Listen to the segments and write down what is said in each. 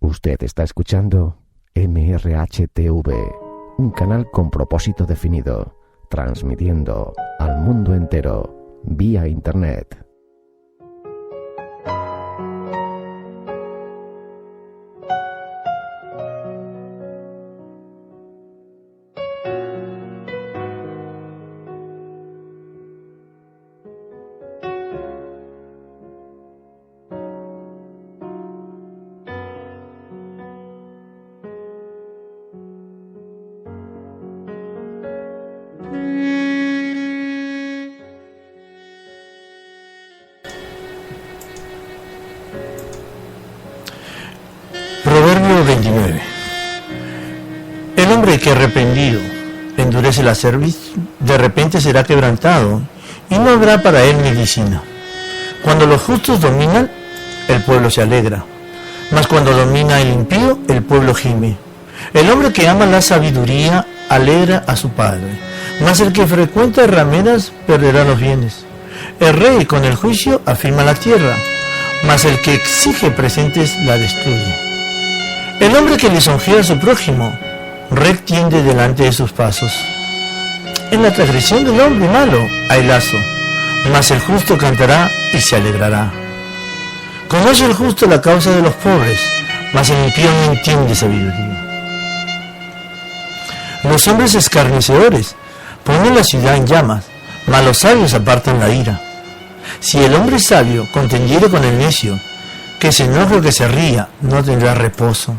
Usted está escuchando MRHTV, un canal con propósito definido, transmitiendo al mundo entero vía Internet. Proverbio 29. El hombre que arrepentido endurece la cerviz, de repente será quebrantado, y no habrá para él medicina. Cuando los justos dominan, el pueblo se alegra, mas cuando domina el impío, el pueblo gime. El hombre que ama la sabiduría alegra a su padre, mas el que frecuenta rameras perderá los bienes. El rey con el juicio afirma la tierra, mas el que exige presentes la destruye. El hombre que lisonjea a su prójimo, rectiende delante de sus pasos. En la transgresión del hombre malo hay lazo, mas el justo cantará y se alegrará. Conoce el justo la causa de los pobres, mas el impío no entiende sabiduría. Los hombres escarnecedores ponen la ciudad en llamas, mas los sabios apartan la ira. Si el hombre sabio contendiere con el necio, que se enoje o que se ría, no tendrá reposo.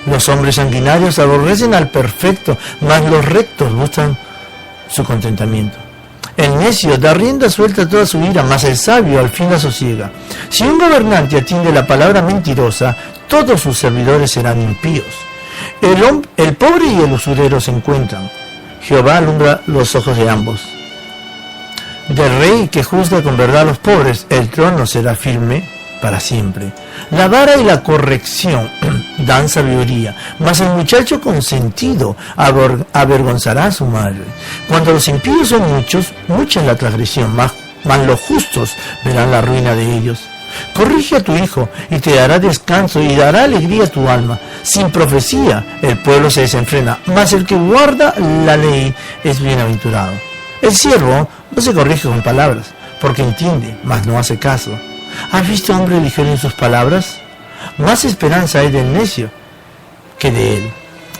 Los hombres sanguinarios aborrecen al perfecto, mas los rectos buscan su contentamiento. El necio da rienda suelta a toda su ira, mas el sabio al fin la sosiega. Si un gobernante atiende la palabra mentirosa, todos sus servidores serán impíos. El pobre y el usurero se encuentran. Jehová alumbra los ojos de ambos. Del rey que juzga con verdad a los pobres, el trono será firme para siempre. La vara y la corrección dan sabiduría, mas el muchacho consentido avergonzará a su madre. Cuando los impíos son muchos, mucha es la transgresión, mas los justos verán la ruina de ellos. Corrige a tu hijo y te dará descanso y dará alegría a tu alma. Sin profecía el pueblo se desenfrena, mas el que guarda la ley es bienaventurado. El siervo no se corrige con palabras, porque entiende, mas no hace caso. ¿Has visto hombre ligero en sus palabras? Más esperanza hay del necio que de él.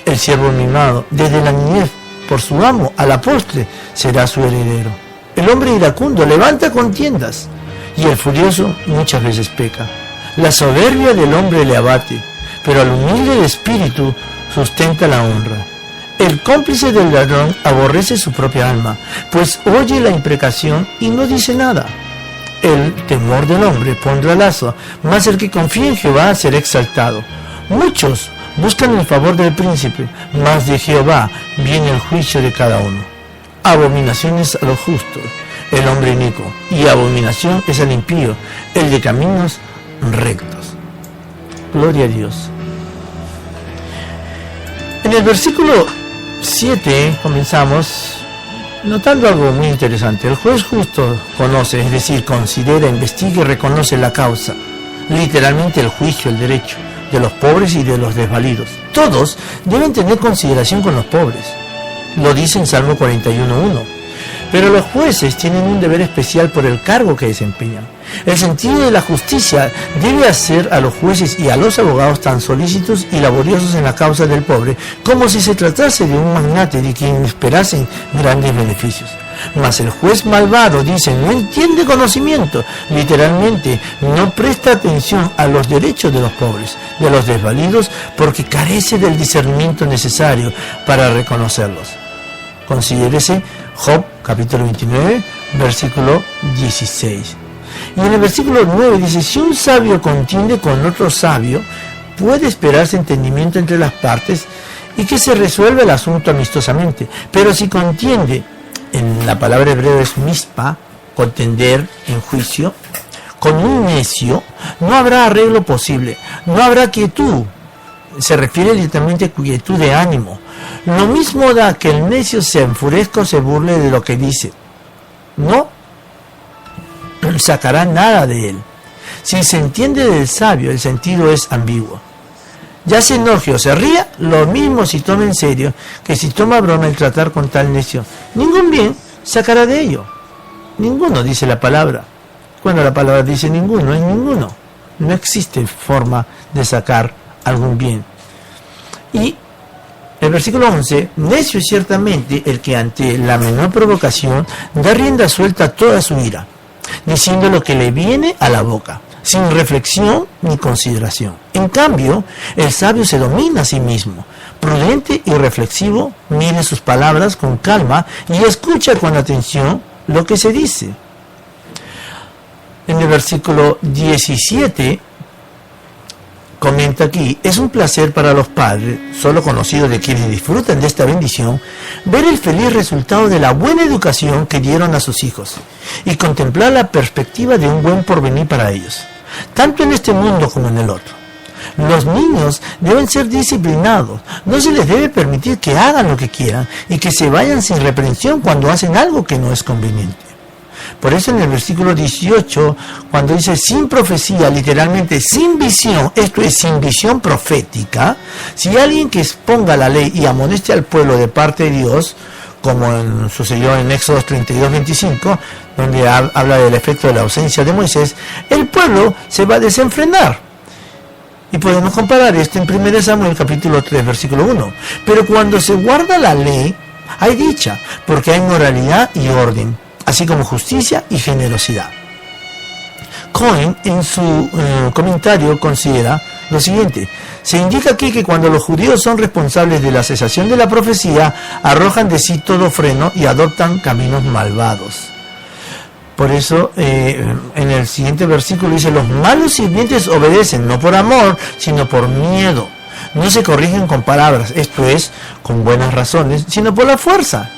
El siervo mimado, desde la niñez, por su amo, a la postre, será su heredero. El hombre iracundo levanta contiendas, y el furioso muchas veces peca. La soberbia del hombre le abate, pero al humilde de espíritu sustenta la honra. El cómplice del ladrón aborrece su propia alma, pues oye la imprecación y no dice nada. El temor del hombre pondrá lazo, mas el que confía en Jehová será exaltado. Muchos buscan el favor del príncipe, mas de Jehová viene el juicio de cada uno. Abominaciones a los justos, el hombre inicuo, y abominación es al impío, el de caminos rectos. Gloria a Dios. En el versículo 7 comenzamos notando algo muy interesante. El juez justo conoce, es decir, considera, investiga y reconoce la causa, literalmente el juicio, el derecho de los pobres y de los desvalidos. Todos deben tener consideración con los pobres, lo dice en Salmo 41:1. Pero los jueces tienen un deber especial por el cargo que desempeñan. El sentido de la justicia debe hacer a los jueces y a los abogados tan solícitos y laboriosos en la causa del pobre como si se tratase de un magnate de quien esperasen grandes beneficios. Mas el juez malvado, dice, no entiende conocimiento, literalmente no presta atención a los derechos de los pobres, de los desvalidos, porque carece del discernimiento necesario para reconocerlos. Considérese Job capítulo 29, versículo 16. Y en el versículo 9 dice, si un sabio contiende con otro sabio, puede esperarse entendimiento entre las partes y que se resuelva el asunto amistosamente. Pero si contiende, en la palabra hebrea es mispa, contender en juicio, con un necio, no habrá arreglo posible, no habrá quietud. Se refiere directamente a quietud de ánimo. Lo mismo da que el necio se enfurezca o se burle de lo que dice. No sacará nada de él. Si se entiende del sabio, el sentido es ambiguo. ya se enoje o se ría, lo mismo si toma en serio que si toma broma el tratar con tal necio. Ningún bien sacará de ello. Ninguno, dice la palabra. Cuando la palabra dice ninguno, es ninguno. No existe forma de sacar algún bien. Y el versículo 11, necio es ciertamente el que ante la menor provocación da rienda suelta a toda su ira, diciendo lo que le viene a la boca, sin reflexión ni consideración. En cambio, el sabio se domina a sí mismo, prudente y reflexivo, mide sus palabras con calma y escucha con atención lo que se dice. En el versículo 17, comenta aquí, es un placer para los padres, solo conocidos de quienes disfrutan de esta bendición, ver el feliz resultado de la buena educación que dieron a sus hijos y contemplar la perspectiva de un buen porvenir para ellos, tanto en este mundo como en el otro. Los niños deben ser disciplinados, no se les debe permitir que hagan lo que quieran y que se vayan sin reprensión cuando hacen algo que no es conveniente. Por eso en el versículo 18, cuando dice sin profecía, literalmente sin visión, esto es sin visión profética, si alguien que exponga la ley y amoneste al pueblo de parte de Dios, como sucedió en Éxodo 32:25, donde habla del efecto de la ausencia de Moisés, el pueblo se va a desenfrenar. Y podemos comparar esto en 1 Samuel capítulo 3, versículo 1. Pero cuando se guarda la ley, hay dicha, porque hay moralidad y orden, así como justicia y generosidad. Cohen en su comentario considera lo siguiente: se indica aquí que cuando los judíos son responsables de la cesación de la profecía, arrojan de sí todo freno y adoptan caminos malvados. Por eso en el siguiente versículo dice, los malos sirvientes obedecen no por amor, sino por miedo. No se corrigen con palabras, esto es, con buenas razones, sino por la fuerza.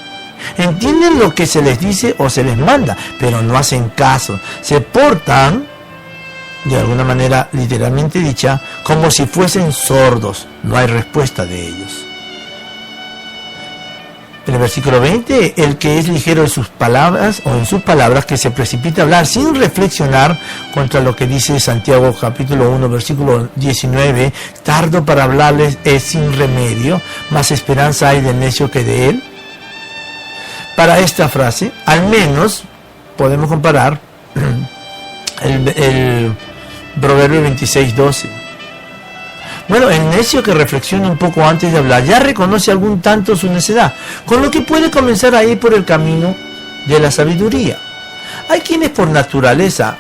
Entienden lo que se les dice o se les manda, pero no hacen caso. Se portan, de alguna manera literalmente dicha, como si fuesen sordos. No hay respuesta de ellos. En el versículo 20, el que es ligero en sus palabras o en sus palabras, que se precipita a hablar sin reflexionar contra lo que dice Santiago capítulo 1, versículo 19, tardo para hablarles es sin remedio, más esperanza hay del necio que de él. Para esta frase, al menos podemos comparar el Proverbio 26:12. Bueno, el necio que reflexiona un poco antes de hablar ya reconoce algún tanto su necedad, con lo que puede comenzar a ir por el camino de la sabiduría. Hay quienes por naturaleza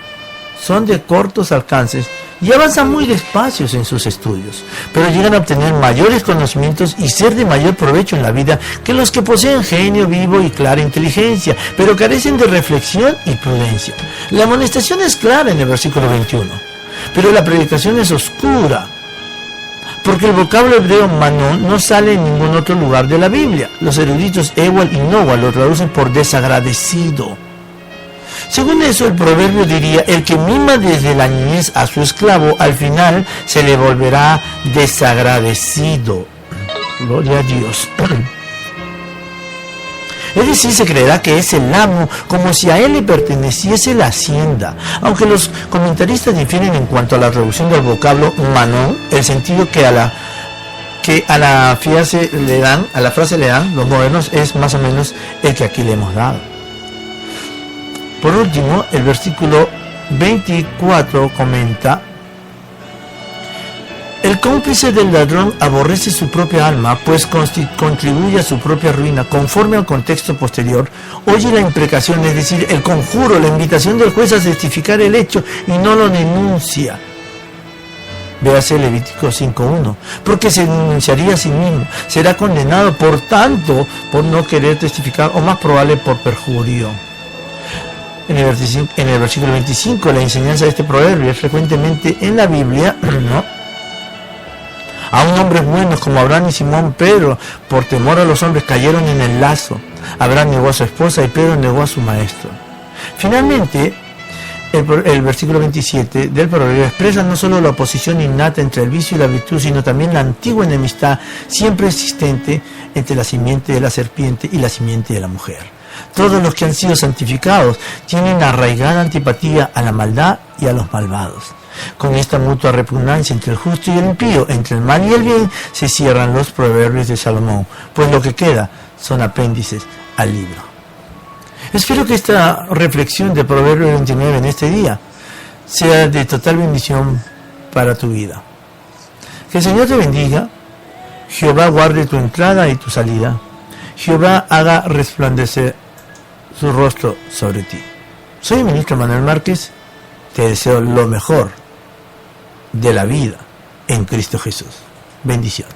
son de cortos alcances y avanzan muy despacios en sus estudios, pero llegan a obtener mayores conocimientos y ser de mayor provecho en la vida que los que poseen genio vivo y clara inteligencia, pero carecen de reflexión y prudencia. La amonestación es clara en el versículo 21, pero la predicación es oscura, porque el vocablo hebreo manón no sale en ningún otro lugar de la Biblia. Los eruditos Ewal y Nowal lo traducen por desagradecido. Según eso, el proverbio diría, el que mima desde la niñez a su esclavo, al final se le volverá desagradecido. Gloria a Dios. Es decir, se creerá que es el amo, como si a él le perteneciese la hacienda. Aunque los comentaristas difieren en cuanto a la traducción del vocablo manón, el sentido que a la frase le dan los modernos es más o menos el que aquí le hemos dado. Por último, el versículo 24 comenta, el cómplice del ladrón aborrece su propia alma, pues contribuye a su propia ruina. Conforme al contexto posterior, oye la imprecación, es decir, el conjuro, la invitación del juez a testificar el hecho y no lo denuncia. Véase Levítico 5:1, porque se denunciaría a sí mismo, será condenado por tanto por no querer testificar, o más probable por perjurio. En el versículo 25, la enseñanza de este proverbio es frecuentemente en la Biblia, ¿no? Aún hombres buenos como Abraham y Simón Pedro, por temor a los hombres, cayeron en el lazo. Abraham negó a su esposa y Pedro negó a su maestro. Finalmente, el versículo 27 del proverbio expresa no solo la oposición innata entre el vicio y la virtud, sino también la antigua enemistad siempre existente entre la simiente de la serpiente y la simiente de la mujer. Todos los que han sido santificados tienen arraigada antipatía a la maldad y a los malvados. Con esta mutua repugnancia entre el justo y el impío, entre el mal y el bien, se cierran los proverbios de Salomón, pues lo que queda son apéndices al libro. Espero que esta reflexión de Proverbios 29 en este día sea de total bendición para tu vida. Que el Señor te bendiga, Jehová guarde tu entrada y tu salida, Jehová haga resplandecer su rostro sobre ti. Soy el ministro Manuel Márquez, te deseo lo mejor de la vida en Cristo Jesús. Bendiciones.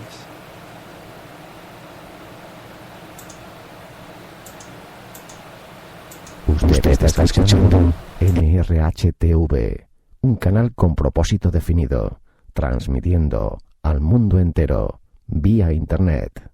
Usted está escuchando MRHTV, un canal con propósito definido, transmitiendo al mundo entero vía Internet.